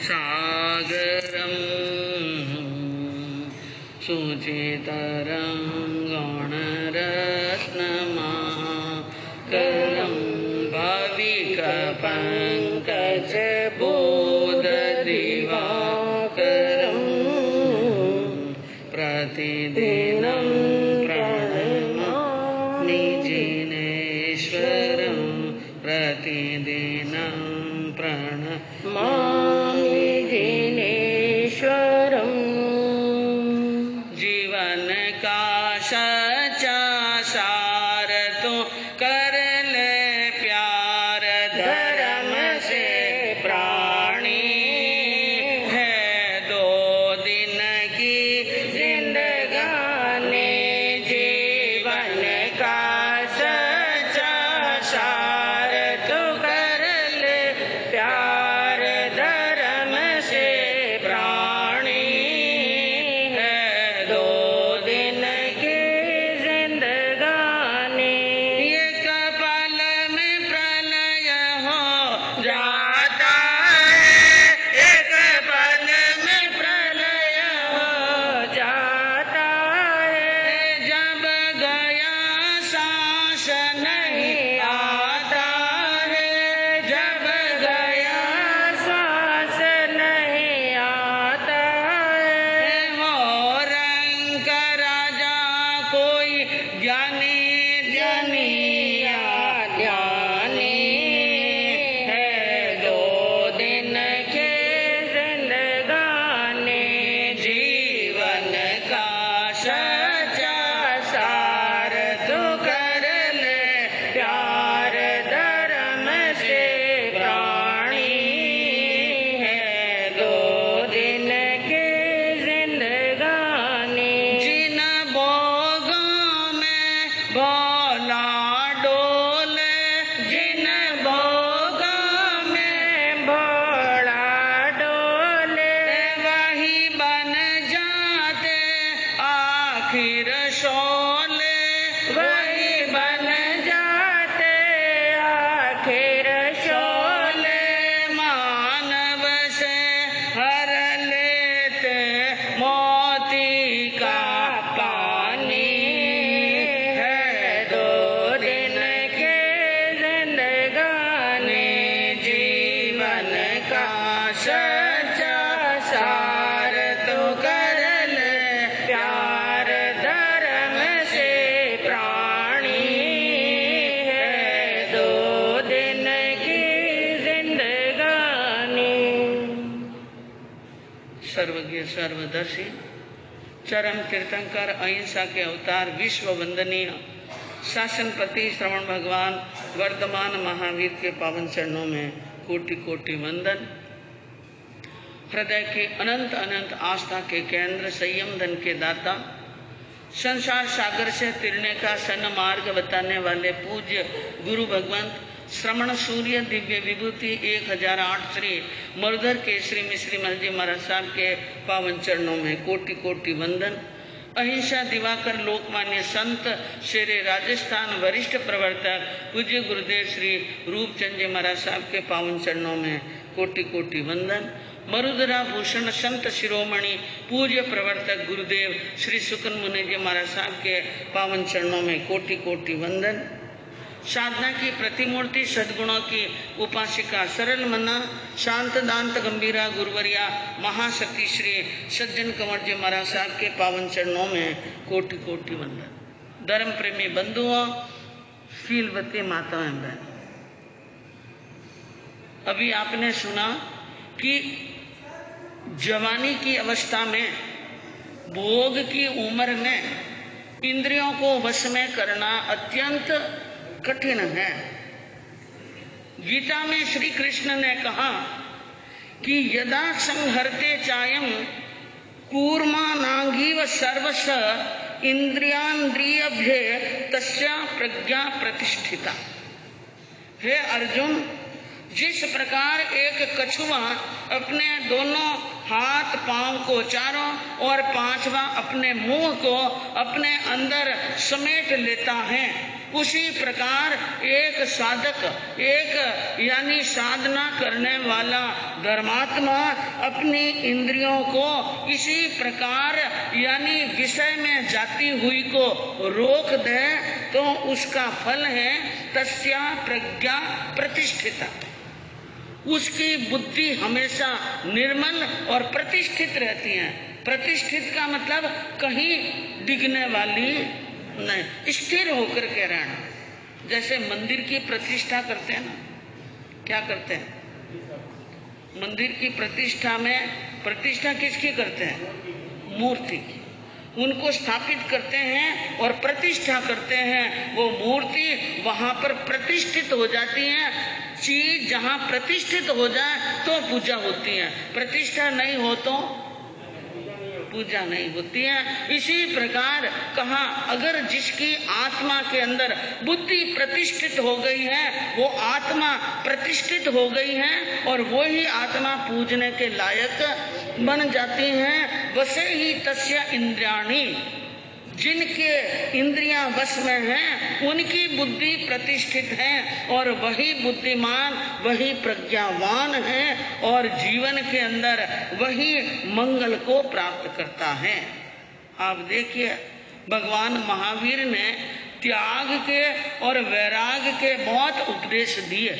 सागरं शुचितरङ्गणरत्नमाकरं भाविकपङ्कजबोधदिवाकरं प्रतिदिनं प्रणमामि जिनेश्वरं प्रतिदिनं प्रणमामि जिनेश्वरं। जीवन का सच्चा सार तो कर ले प्यार, धर्म से प्राणी है दो दिन की जिंदगानी। जीवन का सच्चा सार तो कर ले प्यार, धर्म से प्राणी है दो दिन की जिंदगानी। एक पल में प्रलय हो जाता है, एक पल में प्रलय हो जाता है। जब गया सांस नहीं आता है, जब गया सांस नहीं आता है। हो रंग राजा कोई ज्ञानी ज्ञानी या ज्ञानी है दो दिन के जिंदगानी। जीवन का सच्चा सार तो कर ले प्यार, धर्म से प्राणी है दो दिन की जिंदगानी। जिन भोगों में भोला डोले, जिन भोगों में भोला डोले, वही बन जाते आखिर शोले, वही बन जाते आखिर शोले। मानव से हर लेते मोती का पानी है दो दिन के जिंदगानी। जीवन का सच्चा सार तो कर ले प्यार, धर्म से प्राणी है दो दिन की जिंदगानी। सर्वज्ञ सर्वदर्शी चरम तीर्थंकर अहिंसा के अवतार विश्व वंदनीय शासनपति श्रवण भगवान वर्धमान महावीर के पावन चरणों में कोटि कोटि वंदन। हृदय के अनंत अनंत आस्था के केंद्र, संयम धन के दाता, संसार सागर से तिरने का सन मार्ग बताने वाले पूज्य गुरु भगवंत श्रवण सूर्य दिव्य विभूति 1008 श्री मरुधर केसरी मिश्री महर्षि महाराज साहब के पावन चरणों में कोटि कोटि वंदन। अहिंसा दिवाकर लोकमान्य संत शेरे राजस्थान वरिष्ठ प्रवर्तक पूज्य गुरुदेव श्री रूपचंद जी महाराज साहब के पावन चरणों में कोटि कोटि वंदन। मरुधरा भूषण संत शिरोमणि पूज्य प्रवर्तक गुरुदेव श्री सुकन मुनि जी महाराज साहब के पावन चरणों में कोटि कोटि वंदन। साधना की प्रतिमूर्ति सद्गुणों की उपासिका सरल मना शांत दांत गंभीरा गुरुवरिया महाशक्ति श्री सज्जन कंवर जी महाराज साहब के पावन चरणों में कोटि कोटि वंदन। धर्म प्रेमी बंधुओं, शीलवती माताएं बहन, अभी आपने सुना कि जवानी की अवस्था में, भोग की उम्र में इंद्रियों को वश में करना अत्यंत कठिन है। गीता में श्री कृष्ण ने कहा कि यदा संहरते चायम कूर्मा नांगीव सर्वस इंद्रियान्द्रियभ्य तस्या प्रज्ञा प्रतिष्ठिता। हे अर्जुन, जिस प्रकार एक कछुआ अपने दोनों हाथ पांव को चारों और पांचवा अपने मुंह को अपने अंदर समेट लेता है, उसी प्रकार एक साधक, एक यानी साधना करने वाला धर्मात्मा अपनी इंद्रियों को इसी प्रकार यानी विषय में जाती हुई को रोक दे तो उसका फल है तस्या प्रज्ञा प्रतिष्ठिता। उसकी बुद्धि हमेशा निर्मल और प्रतिष्ठित रहती है। प्रतिष्ठित का मतलब कहीं डिगने वाली नहीं, स्थिर होकर के रहना। जैसे मंदिर की प्रतिष्ठा करते हैं ना, क्या करते हैं? मंदिर की प्रतिष्ठा में प्रतिष्ठा किसकी करते हैं? मूर्ति की। उनको स्थापित करते हैं और प्रतिष्ठा करते हैं। वो मूर्ति वहां पर प्रतिष्ठित हो जाती है। चीज जहां प्रतिष्ठित हो जाए तो पूजा होती है, प्रतिष्ठा नहीं हो तो पूजा नहीं होती है। इसी प्रकार कहा, अगर जिसकी आत्मा के अंदर बुद्धि प्रतिष्ठित हो गई है, वो आत्मा प्रतिष्ठित हो गई है और वो ही आत्मा पूजने के लायक बन जाती हैं। वसे ही तस्य इंद्रियाणि, जिनके इंद्रियां वश में हैं उनकी बुद्धि प्रतिष्ठित है और वही बुद्धिमान, वही प्रज्ञावान है और जीवन के अंदर वही मंगल को प्राप्त करता है। आप देखिए, भगवान महावीर ने त्याग के और वैराग के बहुत उपदेश दिए।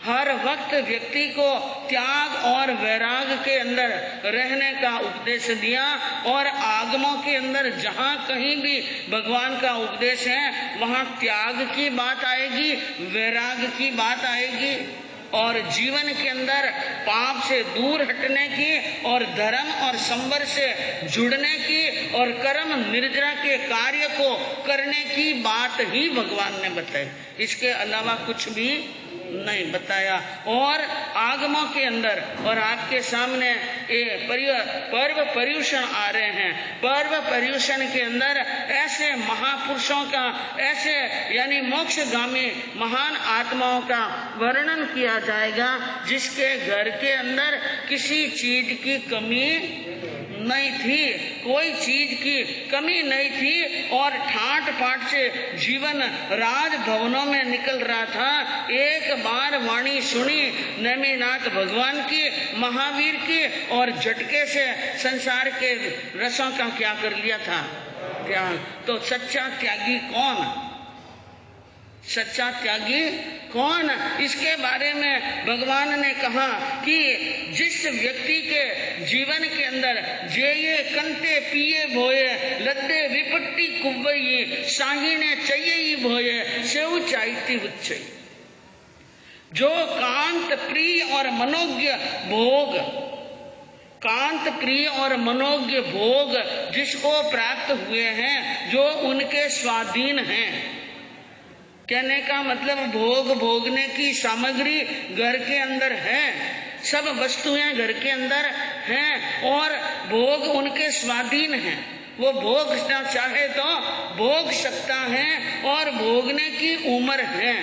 हर वक्त व्यक्ति को त्याग और वैराग के अंदर रहने का उपदेश दिया और आगमों के अंदर जहाँ कहीं भी भगवान का उपदेश है वहाँ त्याग की बात आएगी, वैराग की बात आएगी और जीवन के अंदर पाप से दूर हटने की और धर्म और संवर से जुड़ने की और कर्म निर्जरा के कार्य को करने की बात ही भगवान ने बताई। इसके अलावा कुछ भी नहीं बताया। और आगमों के अंदर और आपके सामने ये पर्व पर्यूषण आ रहे हैं। पर्व पर्यूषण के अंदर ऐसे महापुरुषों का, ऐसे यानी मोक्षगामी महान आत्माओं का वर्णन किया जाएगा जिसके घर के अंदर किसी चीज की कमी नहीं थी, कोई चीज की कमी नहीं थी और ठाट पाट से जीवन राजभवनों में निकल रहा था। एक बार वाणी सुनी नेमिनाथ भगवान की, महावीर की, और झटके से संसार के रसों का क्या कर लिया था? त्याग। तो सच्चा त्यागी कौन? सच्चा त्यागी कौन? इसके बारे में भगवान ने कहा कि जिस व्यक्ति के जीवन के अंदर जे ये कंते पिए भोए लद्दे विपट्टी कुव्वई साहिने चाहिए भोए सेव चाहती उच्च, जो कांत प्रिय और मनोज्ञ भोग, कांत प्रिय और मनोज्ञ भोग जिसको प्राप्त हुए हैं, जो उनके स्वाधीन हैं। कहने का मतलब भोग भोगने की सामग्री घर के अंदर है, सब वस्तुएं घर के अंदर हैं और भोग उनके स्वाधीन हैं। वो भोगना चाहे तो भोग सकता है और भोगने की उम्र है।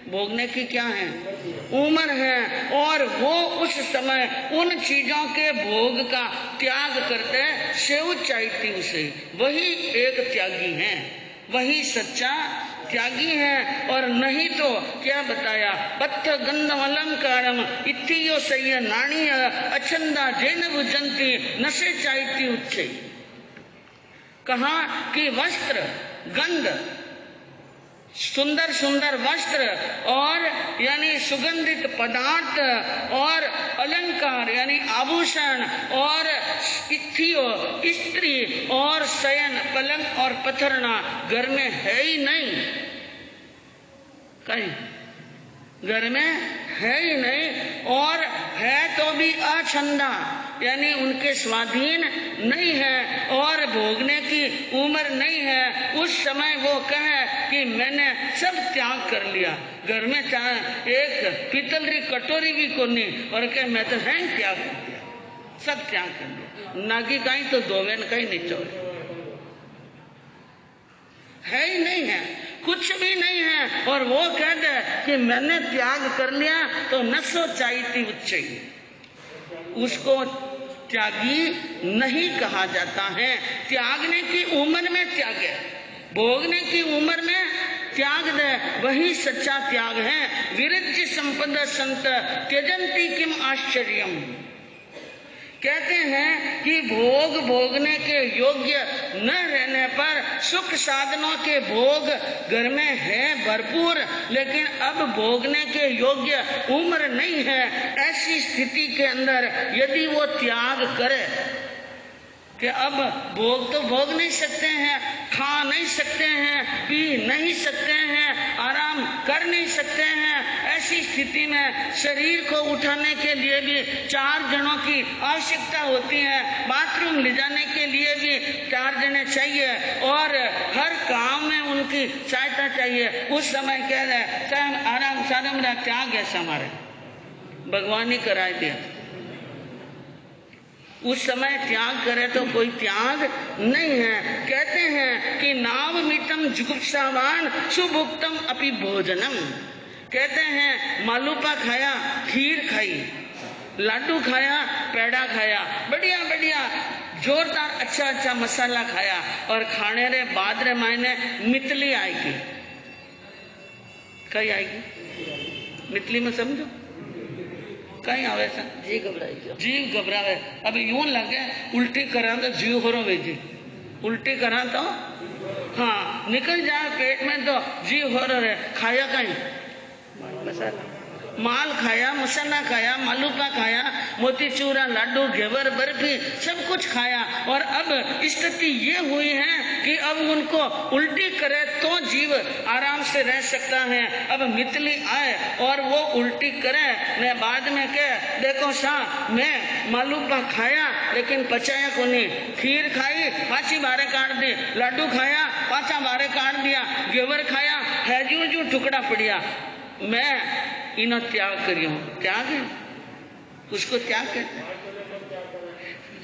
भोगने की क्या है? उम्र है। और वो उस समय उन चीजों के भोग का त्याग करते हैं, सेव चाहती उसे। वही एक त्यागी है, वही सच्चा त्यागी है। और नहीं तो क्या बताया? पत्थ गंधम अलंकारम इत्थियो सह्य नाणी अछंदा जैन भुजंती नशे चाहती उच्चे। कहा कि वस्त्र, गंध, सुंदर सुंदर वस्त्र और यानी सुगंधित पदार्थ और अलंकार यानी आभूषण और इत्थियो स्त्री और शयन पलंग और पथरना घर में है ही नहीं, कहीं घर में है ही नहीं। और है तो भी अछंदा यानी उनके स्वाधीन नहीं है और भोगने की उम्र नहीं है। उस समय वो कहे कि मैंने सब त्याग कर लिया, घर में चाहे एक पीतल री कटोरी भी को नहीं, और कहे मैं तो है त्याग कर दिया, सब त्याग कर दिया। नागी कहीं तो दोवेन कहीं नहीं चोरे, है ही नहीं है, कुछ भी नहीं है। और वो कह दे कि मैंने त्याग कर लिया तो नशो चाहती उच्च, उसको त्यागी नहीं कहा जाता है। त्यागने की उम्र में त्यागे, भोगने की उम्र में त्याग दे, वही सच्चा त्याग है। विरज्य संपदा संत त्यजंती किम आश्चर्यम। कहते हैं कि भोग भोगने के योग्य न रहने पर सुख साधनों के भोग घर में है भरपूर, लेकिन अब भोगने के योग्य उम्र नहीं है। ऐसी स्थिति के अंदर यदि वो त्याग करे कि अब भोग तो भोग नहीं सकते हैं, खा नहीं सकते हैं, पी नहीं सकते हैं, आराम कर नहीं सकते हैं, ऐसी स्थिति में शरीर को उठाने के लिए भी 4 जनों की आवश्यकता होती है, बाथरूम ले जाने के लिए भी 4 जने चाहिए और हर काम में उनकी सहायता चाहिए। उस समय कह रहे आराम सारा मेरा त्याग है, हमारे भगवान ही कराए दिया। उस समय त्याग करे तो कोई त्याग नहीं है। कहते हैं कि नावमितम जुगुप्सावान सुभुक्तम अपि भोजनम। कहते हैं मालूपा खाया, खीर खाई, लाडू खाया, पेड़ा खाया, बढ़िया बढ़िया जोरदार अच्छा अच्छा मसाला खाया और खाने रे बाद रे मायने मितली आएगी। कई आएगी मितली में समझो कहीं आवे सा जीव घबरावे। अब यूं लगे उल्टी करा तो जीव होरो भेजी, उल्टी करा तो हाँ निकल जाए पेट में तो जीव हो रहे। खाया कहीं मसाला, माल खाया, मसाला खाया, मालूका खाया, मोतीचूरा, लाडू, घेवर, बर्फी सब कुछ खाया और अब स्थिति ये हुई है कि अब उनको उल्टी करे तो जीव आराम से रह सकता है। अब मितली आए और वो उल्टी करे ने बाद में कह देखो साहब मैं मालूका खाया लेकिन पचाया को नहीं, खीर खाई पाची बारे काट दी, लाडू खाया पाचा बारे काट दिया, घेवर खाया हैजू टुकड़ा पड़िया, मैं इन्हें त्याग करियो। त्याग है उसको त्याग कहते हैं।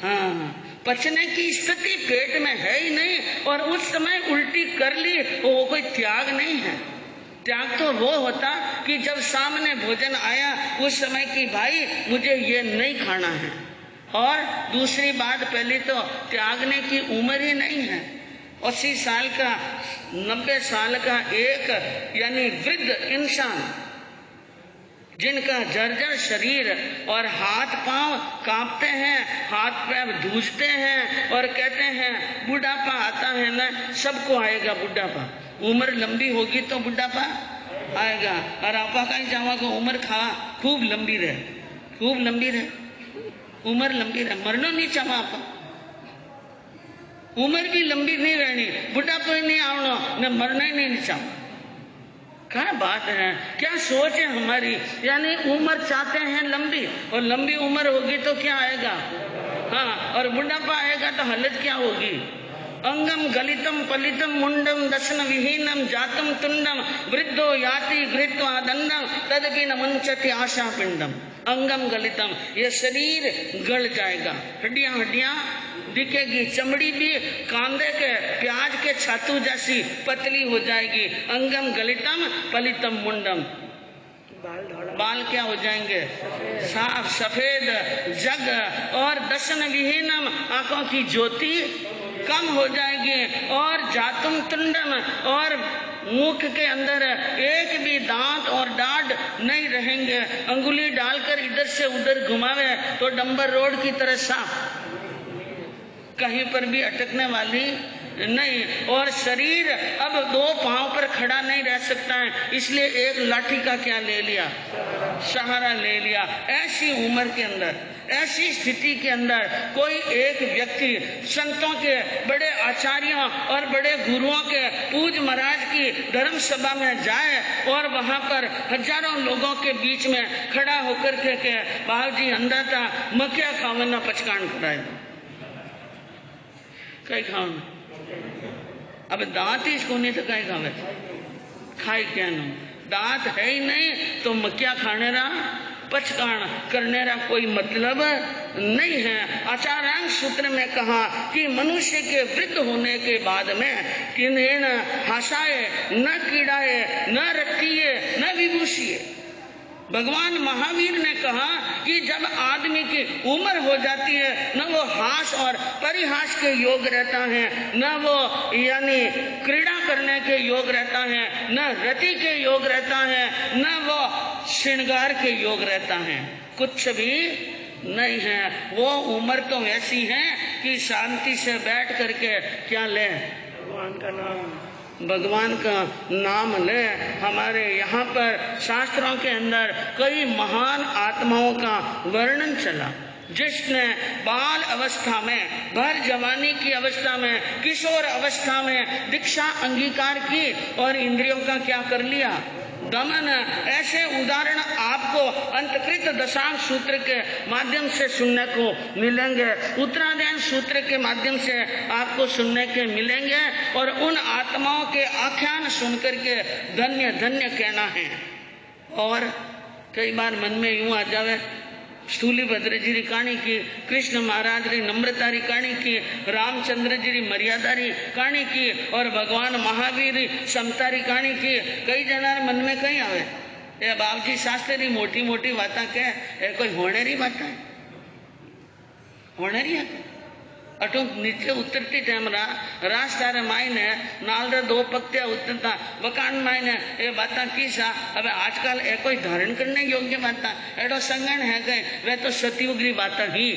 हाँ पचने की स्थिति पेट में है ही नहीं और उस समय उल्टी कर ली वो कोई त्याग नहीं है। त्याग तो वो होता कि जब सामने भोजन आया उस समय की भाई मुझे ये नहीं खाना है। और दूसरी बात पहले तो त्यागने की उम्र ही नहीं है। 80 साल का 90 साल का एक यानी वृद्ध इंसान जिनका जर्जर शरीर और हाथ पांव कांपते हैं, हाथ पैर धूजते हैं और कहते हैं बुढ़ापा आता है ना, सबको आएगा बुढ़ापा, उम्र लंबी होगी तो बुढ़ापा आएगा। और आपा कहीं जावा को उम्र खा खूब लंबी रहे, खूब लंबी रहे, उम्र लंबी रहे, मरना नहीं चाहा आपा, उम्र भी लंबी नहीं रहनी, बुढ़ापा ही नहीं आवना न मरना ही नहीं चाहा। क्या बात है, क्या सोच है हमारी। यानी उम्र चाहते हैं लंबी और लंबी उम्र होगी तो क्या आएगा, हाँ और बुढ़ापा आएगा तो हालत क्या होगी। अंगम गलितम पलितम मुंडम दशन विहीनम जातम तुंडम वृद्धो याति गृहीत्वा दंडम तदपि न मुंचति आशा पिंडम। अंगम गलितम ये शरीर गल जाएगा, हड्डियां हड्डियां दिखेगी, चमड़ी भी कांदे के प्याज के छातू जैसी पतली हो जाएगी। अंगम गलितम पलितम मुंडम, बाल क्या हो जाएंगे साफ सफेद जग और दशन विहीनम आंखों की ज्योति कम हो जाएगी और जातुम तुंडम और मुख के अंदर एक भी दांत और दाढ़ नहीं रहेंगे। अंगुली डालकर इधर से उधर घुमावे तो डंबर रोड की तरह साफ, कहीं पर भी अटकने वाली नहीं। और शरीर अब 2 पांव पर खड़ा नहीं रह सकता है, इसलिए एक लाठी का क्या ले लिया, सहारा ले लिया। ऐसी उम्र के अंदर, ऐसी स्थिति के अंदर कोई एक व्यक्ति संतों के बड़े आचार्यों और बड़े गुरुओं के पूज महाराज की धर्म सभा में जाए और वहां पर हजारों लोगों के बीच में खड़ा होकर के बाबू जी अंदर था मक्या खावना पचकान कराए कई खाओ, अब दांत ही इसको नहीं तो कहीं खावे, खाए क्या नहीं, दांत है ही नहीं तो मक्या खाने रहा पचकान करने का कोई मतलब नहीं है। आचार्यांग सूत्र में कहा कि मनुष्य के वृद्ध होने के बाद में किन्हें न हंसाए, न कीड़ाए, न रट्टिए, न विभूषिए। भगवान महावीर ने कहा कि जब आदमी की उम्र हो जाती है न वो हास और परिहास के योग रहता है, न वो यानी क्रीड़ा करने के योग रहता है, न रति के योग रहता है, न वो श्रृंगार के योग रहता है, कुछ भी नहीं है। वो उम्र तो ऐसी है कि शांति से बैठ करके क्या ले, भगवान का नाम ले। हमारे यहाँ पर शास्त्रों के अंदर कई महान आत्माओं का वर्णन चला, जिसने बाल अवस्था में, भर जवानी की अवस्था में, किशोर अवस्था में दीक्षा अंगीकार की और इंद्रियों का क्या कर लिया, दमन। ऐसे उदाहरण आपको अंतकृत दशांग सूत्र के माध्यम से सुनने को मिलेंगे, उत्तरायण सूत्र के माध्यम से आपको सुनने के मिलेंगे। और उन आत्माओं के आख्यान सुनकर के धन्य धन्य कहना है। और कई बार मन में यूं आ जावे, स्थूलीभद्र जी री कहानी की, कृष्ण महाराज री नम्रता री कहानी की, रामचंद्र जी री मर्यादा री कहानी की और भगवान महावीर री समता री कहानी की। कई जना मन में कहीं आवे, ये बाबजी शास्त्री री मोटी मोटी बातें कह, कोई होने री बात है, होने री है। अटू नीचे उतरती टाइम रास्ता रे मायने नाल रे दो पत्तिया उतरता वकान मायने ये बाता की सा। अब आजकल ए कोई धारण करने योग्य बाता एडो संगण है गए, वे तो सतयुग री बाता ही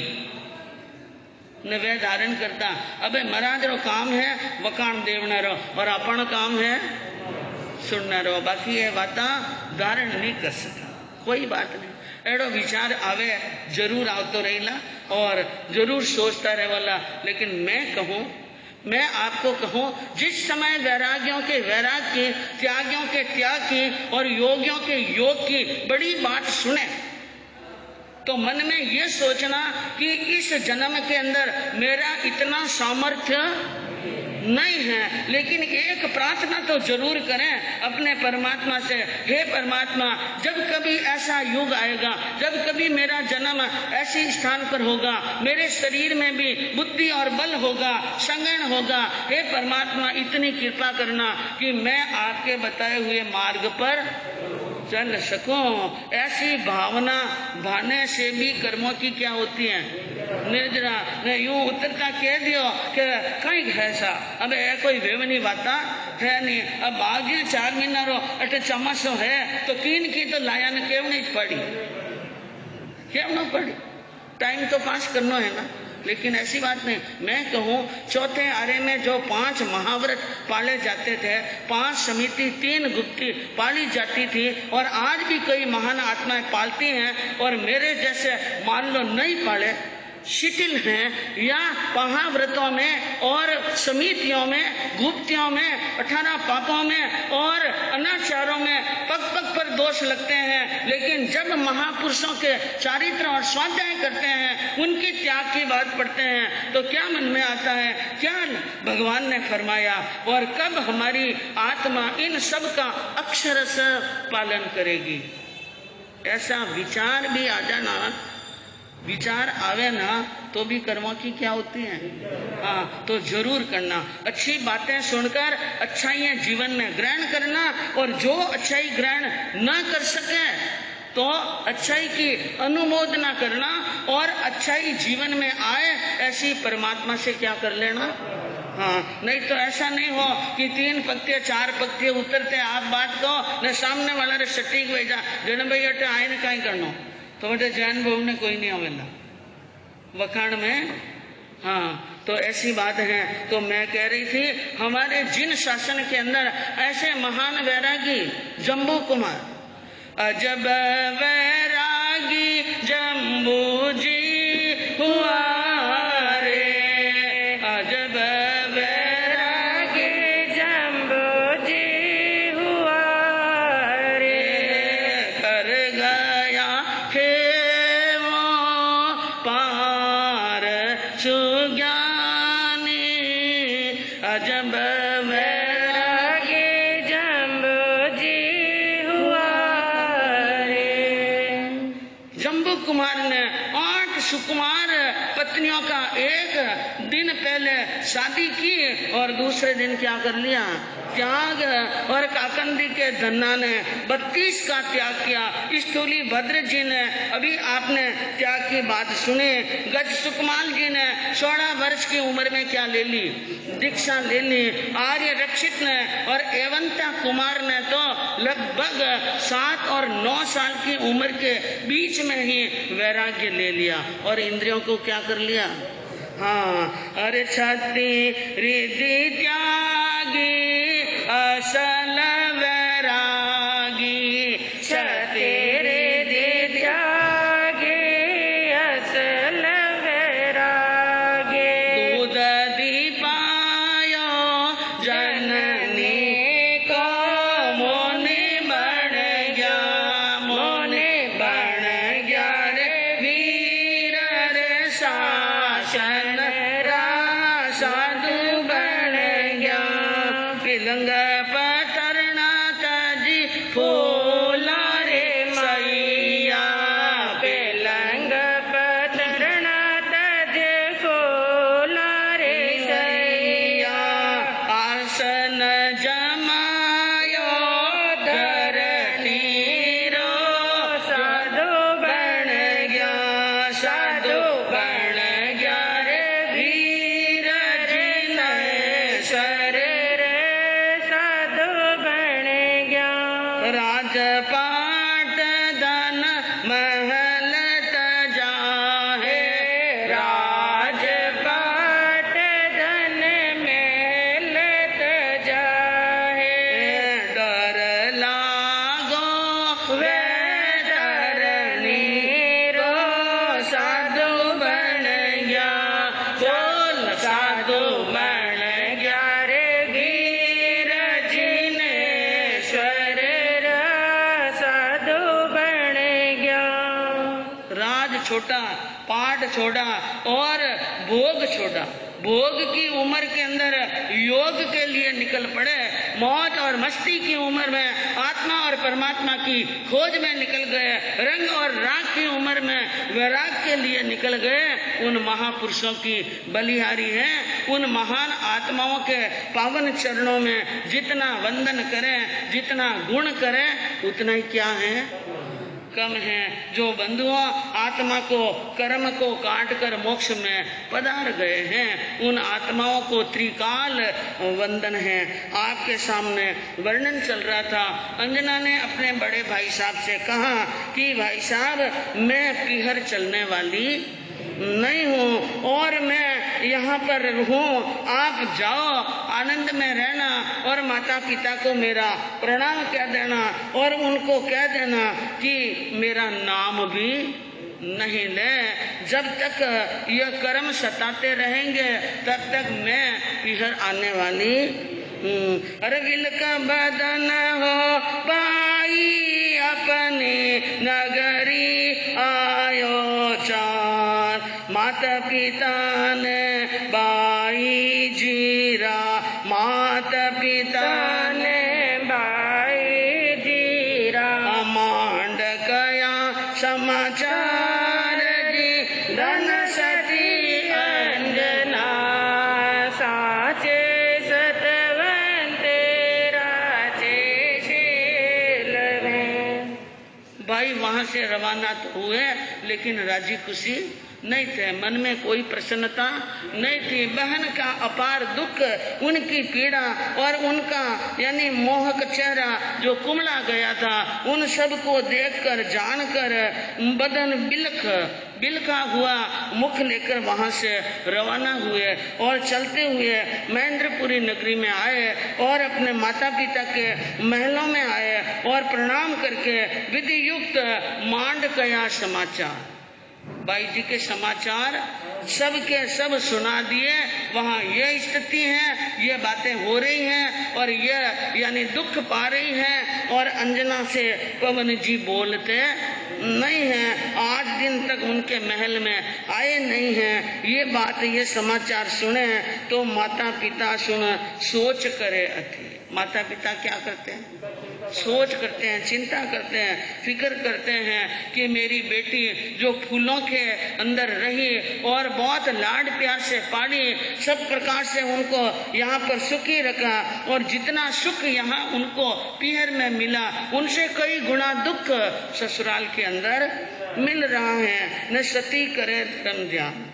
ने वे धारण करता। अबे महाराज रो काम है वकान देवना रो और अपन काम है सुनना रो, बाकी ये बाता धारण नहीं कर सका, कोई बात नहीं। एडो विचार आवे जरूर आवतो रहेला और जरूर सोचता रहेवाला। लेकिन मैं आपको कहूं, जिस समय वैरागियों के वैराग की, त्यागियों के त्याग की और योगियों के योग की बड़ी बात सुने तो मन में ये सोचना कि इस जन्म के अंदर मेरा इतना सामर्थ्य नहीं है, लेकिन एक प्रार्थना तो जरूर करें अपने परमात्मा से, हे परमात्मा जब कभी ऐसा युग आएगा, जब कभी मेरा जन्म ऐसी स्थान पर होगा, मेरे शरीर में भी बुद्धि और बल होगा, संगण होगा, हे परमात्मा इतनी कृपा करना कि मैं आपके बताए हुए मार्ग पर चल सकूं। ऐसी भावना भाने से भी कर्मों की क्या होती है, निर्जरा। ने यूं उतरता कह दियो कि कहीं ऐसा, अब कोई वेवनी बाता है नहीं। अब आगे 4 महीना रो अटे चमासो है तो कीन की तो लाया ने केव नहीं पड़ी, केव न पड़ी, टाइम तो पास करना है ना। लेकिन ऐसी बात नहीं। मैं कहूँ चौथे आरे में जो 5 महाव्रत पाले जाते थे, 5 समिति 3 गुप्ती पाली जाती थी और आज भी कई महान आत्माएं पालती हैं और मेरे जैसे मान लो नहीं पाले, शिथिल हैं या महाव्रतों में और समितियों में, गुप्तियों में, 18 पापों में और अनाचारों में पग पग पर दोष लगते हैं। लेकिन जब महापुरुषों के चारित्र और स्वाध्याय करते हैं, उनकी त्याग की बात पढ़ते हैं तो क्या मन में आता है, क्या भगवान ने फरमाया और कब हमारी आत्मा इन सब का अक्षरश पालन करेगी। ऐसा विचार भी आ जाना, विचार आवे ना तो भी कर्मों की क्या होती है, हाँ तो जरूर करना। अच्छी बातें सुनकर अच्छाइयाँ जीवन में ग्रहण करना और जो अच्छाई ग्रहण न कर सके तो अच्छाई की अनुमोदना करना और अच्छाई जीवन में आए ऐसी परमात्मा से क्या कर लेना। हाँ, नहीं तो ऐसा नहीं हो कि 3 पत्ते 4 पत्ते उतरते आप बात को न सामने वाला रे सटीक भेजा जन भाई अटे आए ने कहीं करना तो बटे जैन बहु ने कोई नहीं आवेला वखाण में। हाँ तो ऐसी बात है। तो मैं कह रही थी हमारे जिन शासन के अंदर ऐसे महान वैरागी जम्बू कुमार, अजब वैरागी जम्बू जी हुआ रे, अजब वैरागी जम्बू जी हुआ रे, कर गया खेमो पार सुज्ञानी, अजब वैरागी जम्बू जी हुआ रे। जम्बू कुमार ने 8 सुकुमार पत्नियों का एक दिन पहले शादी की और दूसरे दिन क्या कर लिया, त्याग। और काकंदी के धन्ना ने 32 का त्याग किया। स्थूली भद्र जी ने, अभी आपने त्याग की बात सुनी। गज सुकमाल जी ने 16 वर्ष की उम्र में क्या ले ली, दीक्षा ले ली। आर्य रक्षित ने और एवंता कुमार ने तो लगभग 7 और 9 साल की उम्र के बीच में ही वैराग्य ले लिया और इंद्रियों को क्या कर लिया। हाँ, अरे छाती रिद्धि त्यागी असल वैरागी, छाती रिद्धि त्यागी असल वैरागी। दूध दीपायो जननी को मोने बन गया, मोने बन गया रे वीर रे शासन रा साधु बन गया। पिलंग पतरना तजी फूला रे सैया, पिलंग पतरना तजी फूला रे सैया। आसन जमायो धरती रो साधु बन गया, साधु बन गया रे वीर जी नैश्वर रे साधु बन गया। राजपाट धन महल तजाहे, राजपाट धन महल तजाहे। डर लागो वे डरनी रो साधु बन गया, बोल साधु बन गया रे वीर जिनेश्वर रा साधु बन गया। राज छोटा, पाठ छोड़ा और भोग छोड़ा। भोग की उम्र के अंदर योग के लिए निकल पड़े, मौज और मस्ती की उम्र में आत्मा और परमात्मा की खोज में निकल गए, रंग और राग की उम्र में वैराग के लिए निकल गए। उन महापुरुषों की बलिहारी है। उन महान आत्माओं के पावन चरणों में जितना वंदन करें, जितना गुण करें, उतना ही क्या है, कम है। जो बंधुओं आत्मा को, कर्म को काट कर मोक्ष में पधार गए हैं, उन आत्माओं को त्रिकाल वंदन है। आपके सामने वर्णन चल रहा था। अंजना ने अपने बड़े भाई साहब से कहा कि भाई साहब, मैं पीहर चलने वाली नहीं हूँ और मैं यहाँ पर हूँ, आप जाओ, आनंद में रहना और माता पिता को मेरा प्रणाम कह देना और उनको कह देना कि मेरा नाम भी नहीं ले। जब तक यह कर्म सताते रहेंगे तब तक मैं पीहर आने वाली अरे विल का बदन हो पाई अपनी नगरी आयो चार, माता पिता ने बाई जीरा, माता पिता ने बाई जीरा। मांड गया समाचार जी, धन सती अंजना, साचे भाई वहां से रवाना तो हुए, लेकिन राजी खुशी नहीं थे, मन में कोई प्रसन्नता नहीं थी। बहन का अपार दुख, उनकी पीड़ा और उनका यानी मोहक चेहरा जो कुमला गया था, उन सब को देखकर जानकर बदन बिलखा हुआ मुख लेकर वहां से रवाना हुए और चलते हुए महेंद्रपुरी नगरी में आए और अपने माता पिता के महलों में आए और प्रणाम करके विधि युक्त मांड गया समाचार, बाई जी के समाचार सब के सब सुना दिए। वहाँ ये स्थिति है, ये बातें हो रही हैं और ये यानी दुख पा रही हैं और अंजना से पवन जी बोलते नहीं हैं, आज दिन तक उनके महल में आए नहीं हैं। ये बात, ये समाचार सुने तो माता पिता सुन सोच करे अथी। माता पिता क्या करते हैं, सोच करते हैं, चिंता करते हैं, फिक्र करते हैं कि मेरी बेटी जो फूलों के अंदर रही और बहुत लाड प्यार से पाली, सब प्रकार से उनको यहाँ पर सुखी रखा और जितना सुख यहाँ उनको पीहर में मिला उनसे कई गुना दुख ससुराल के अंदर मिल रहा है। न सती करे धर्म ध्यान।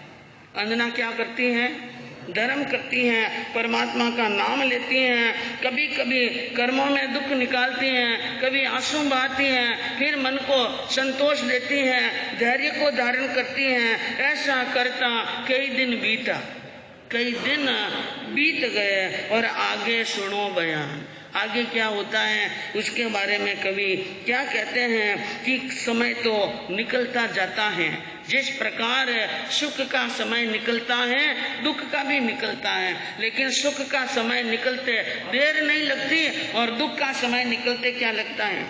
अंजना क्या करती हैं? धर्म करती हैं, परमात्मा का नाम लेती हैं, कभी कभी कर्मों में दुख निकालती हैं, कभी आंसू बहाती हैं, फिर मन को संतोष देती हैं, धैर्य को धारण करती हैं। ऐसा करता कई दिन बीत गए और आगे सुनो बयान। आगे क्या होता है उसके बारे में कवि क्या कहते हैं कि समय तो निकलता जाता है, जिस प्रकार सुख का समय निकलता है दुख का भी निकलता है, लेकिन सुख का समय निकलते देर नहीं लगती और दुख का समय निकलते क्या लगता है।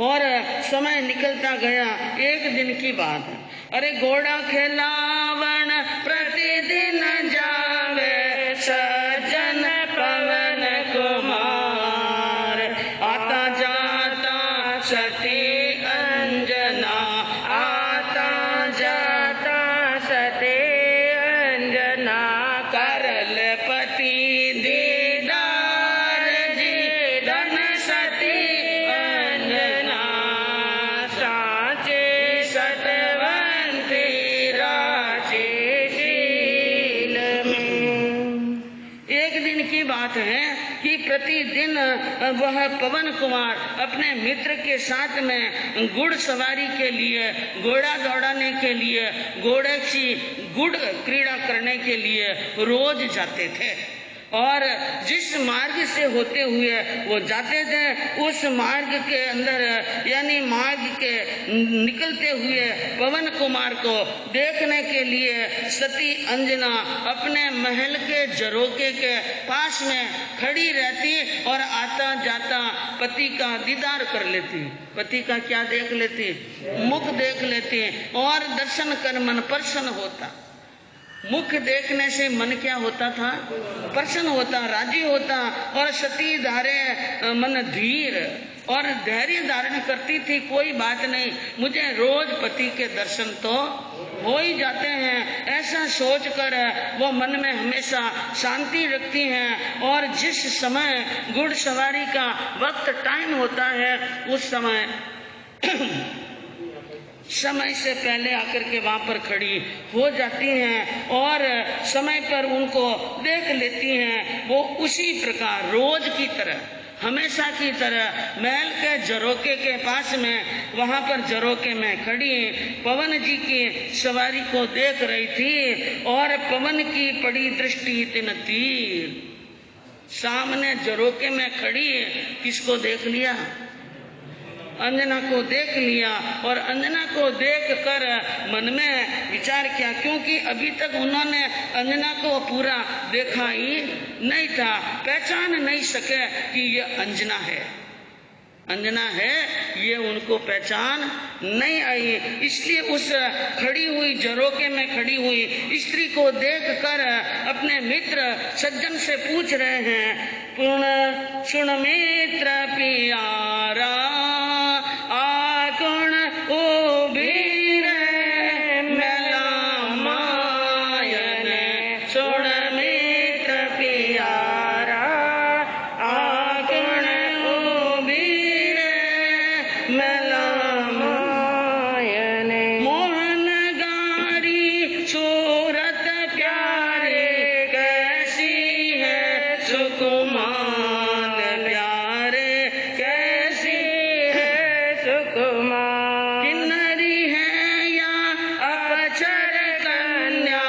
और समय निकलता गया। एक दिन की बात है, अरे घोड़ा खेलावन प्रतिदिन जावे सज्जन पवन कुमार, आता जाता सती अंजना, आता जाता सती अंजना, करल पति दीदार जी धन सती अंजना, साचे सतवंती राचे शील में। एक दिन की बात है कि प्रतिदिन वह पवन कुमार अपने मित्र के साथ में गुड़ सवारी के लिए, घोड़ा दौड़ाने के लिए, घोड़े की गुड़ क्रीड़ा करने के लिए रोज जाते थे। और जिस मार्ग से होते हुए वो जाते थे उस मार्ग के अंदर यानी मार्ग के निकलते हुए पवन कुमार को देखने के लिए सती अंजना अपने महल के झरोके के पास में खड़ी रहती और आता जाता पति का दीदार कर लेती। पति का क्या देख लेती? मुख देख लेती और दर्शन कर मन प्रसन्न होता। मुख देखने से मन क्या होता था? प्रसन्न होता, राजी होता। और सती धारे मन धीर और धैर्य धारण करती थी, कोई बात नहीं, मुझे रोज पति के दर्शन तो हो ही जाते हैं, ऐसा सोचकर वो मन में हमेशा शांति रखती हैं। और जिस समय घुड़ सवारी का वक्त टाइम होता है उस समय से पहले आकर के वहां पर खड़ी हो जाती हैं और समय पर उनको देख लेती हैं। वो उसी प्रकार रोज की तरह, हमेशा की तरह महल के झरोके के पास में वहां पर झरोके में खड़ी पवन जी की सवारी को देख रही थी। और पवन की पड़ी दृष्टि तिन तीर, सामने झरोके में खड़ी किसको देख लिया? अंजना को देख लिया। और अंजना को देखकर मन में विचार किया, क्योंकि अभी तक उन्होंने अंजना को पूरा देखा ही नहीं था, पहचान नहीं सके कि ये अंजना है, ये उनको पहचान नहीं आई। इसलिए उस खड़ी हुई झरोके में खड़ी हुई स्त्री को देखकर अपने मित्र सज्जन से पूछ रहे हैं, पुन सुन मित्र प्यारा आकुण उबीर मेला मायन, सुन मित्र प्यारा आकुण उबीर मेला मायन, मोहन गारी सूरत प्यारे कैसी है सुकुमार प्यारे कैसी है सुकुमार, किन्नरी है या अपचर कन्या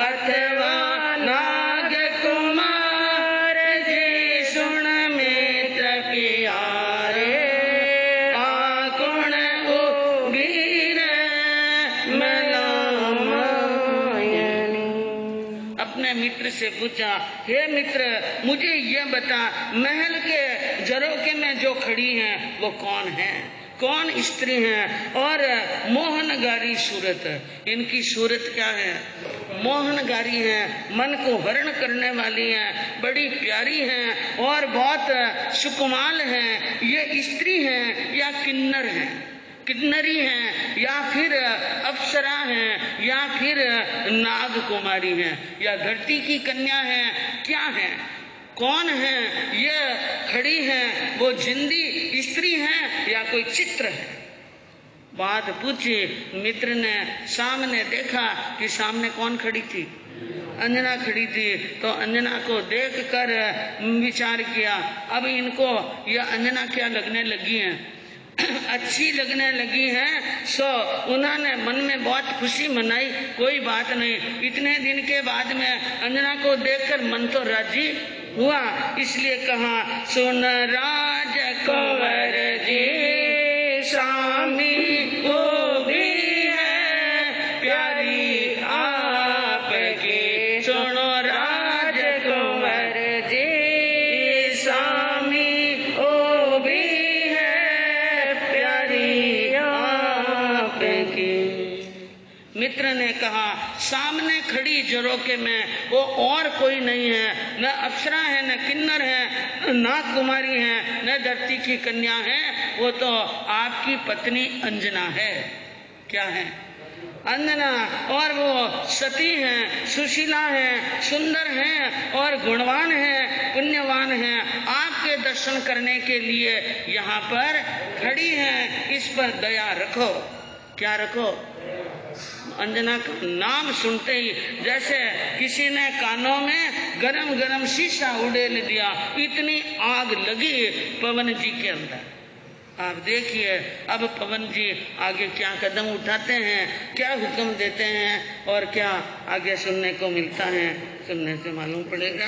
अथवा नाग कुमार जी, सुन मित्र प्यारे आकुण उबीर मेला मायनी। अपने मित्र से पूछा, हे मित्र मुझे ये बता, महल के झरोके में जो खड़ी हैं वो कौन है? कौन स्त्री हैं और मोहनगारी सूरत। इनकी सूरत क्या है? मोहनगारी हैं, मन को हरण करने वाली हैं, बड़ी प्यारी हैं और बहुत सुकुमाल हैं। ये स्त्री हैं या किन्नर हैं, किन्नरी हैं या फिर अप्सरा हैं या फिर नाग कुमारी हैं या धरती की कन्या हैं, क्या हैं, कौन है? ये खड़ी हैं, वो जिंदी स्त्री हैं या कोई चित्र है? बात पूछी। मित्र ने सामने देखा कि सामने कौन खड़ी थी? अंजना खड़ी थी। तो अंजना को देखकर विचार किया, अब इनको ये अंजना क्या लगने लगी हैं? अच्छी लगने लगी हैं। सो उन्होंने मन में बहुत खुशी मनाई, कोई बात नहीं। इतने दिन के बाद में अंजना को देखकर मन तो राजी हुआ, इसलिए कहा, सुन राज कुंवर जी स्वामी को भी है प्यारी आपकी। सुनो राज कुंवर जी स्वामी को भी है प्यारी आपकी। मित्र ने कहा, सामने खड़ी झरोखे में वो और कोई नहीं है, न अप्सरा है, न किन्नर है, न कुमारी है, न धरती की कन्या है, वो तो आपकी पत्नी अंजना है। क्या है? अंजना। और वो सती हैं, सुशीला हैं, सुंदर हैं और गुणवान हैं, पुण्यवान हैं। आपके दर्शन करने के लिए यहाँ पर खड़ी हैं, इस पर दया रखो। क्या रखो? अंजना का नाम सुनते ही जैसे किसी ने कानों में गरम गरम शीशा उड़ेल दिया, इतनी आग लगी पवन जी के अंदर। आप देखिए अब पवन जी आगे क्या कदम उठाते हैं, क्या हुक्म देते हैं और क्या आगे सुनने को मिलता है, सुनने से मालूम पड़ेगा।